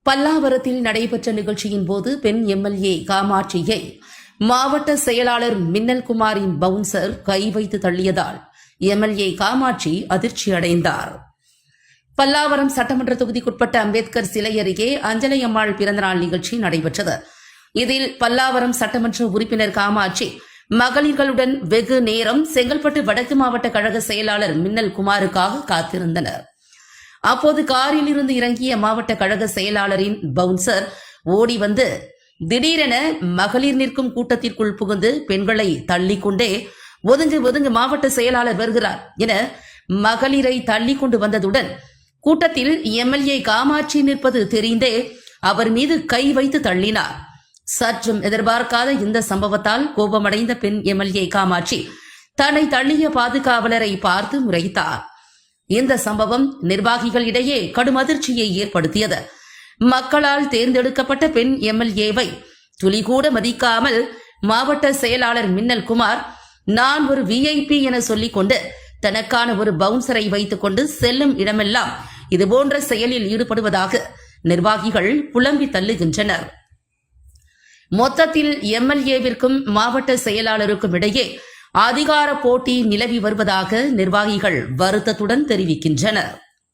பல்லாவரத்தில் நடைபெற்ற நிகழ்ச்சியின் போது பெண் எம்எல்ஏ காமாட்சியை மாவட்ட செயலாளர் மின்னல்குமாரின் பவுன்சர் கை வைத்து தள்ளியதால் எம்எல்ஏ காமாட்சி அதிர்ச்சி அடைந்தார். பல்லாவரம் சட்டமன்ற தொகுதிக்குட்பட்ட அம்பேத்கர் சிலை அருகே அஞ்சலை அம்மாள் பிறந்தநாள் நிகழ்ச்சி நடைபெற்றது. இதில் பல்லாவரம் சட்டமன்ற உறுப்பினர் காமாட்சி மகளிர்களுடன் வெகு நேரம் செங்கல்பட்டு வடக்கு மாவட்ட கழக செயலாளர் மின்னல்குமாருக்காக காத்திருந்தனர். அப்போது காரில் இருந்து இறங்கிய மாவட்ட கழக செயலாளரின் பவுன்சர் ஓடி வந்து திடீரென மகளிர் நிற்கும் கூட்டத்திற்குள் புகுந்து பெண்களை தள்ளிக்கொண்டே ஒதுங்கு ஒதுங்கு மாவட்ட செயலாளர் வருகிறார் என மகளிரை தள்ளி கொண்டு வந்ததுடன் கூட்டத்தில் எம்எல்ஏ காமாட்சி நிற்பது தெரிந்தே அவர் மீது கை வைத்து தள்ளினார். சற்றும் எதிர்பார்க்காத இந்த சம்பவத்தால் கோபமடைந்த பெண் எம்எல்ஏ காமாட்சி தன்னை தள்ளிய பாதுகாவலரை பார்த்து முறைத்தார். இந்த சம்பவம் நிர்வாகிகளிடையே கடும் அதிர்ச்சியை ஏற்படுத்தியது. மக்களால் தேர்ந்தெடுக்கப்பட்ட பெண் எம்எல்ஏவை துளிகூட மதிக்காமல் மாவட்ட செயலாளர் மின்னல்குமார் நான் ஒரு விஐபி என சொல்லிக் கொண்டு தனக்கான ஒரு பவுன்சரை வைத்துக் கொண்டு செல்லும் இடமெல்லாம் இதுபோன்ற செயலில் ஈடுபடுவதாக நிர்வாகிகள் புலம்பி தள்ளுகின்றனர். மொத்தத்தில் எம்எல்ஏவிற்கும் மாவட்ட செயலாளருக்கும் இடையே அதிகார போட்டி நிலவி வருவதாக நிர்வாகிகள் வருத்தத்துடன் தெரிவிக்கின்றனர்.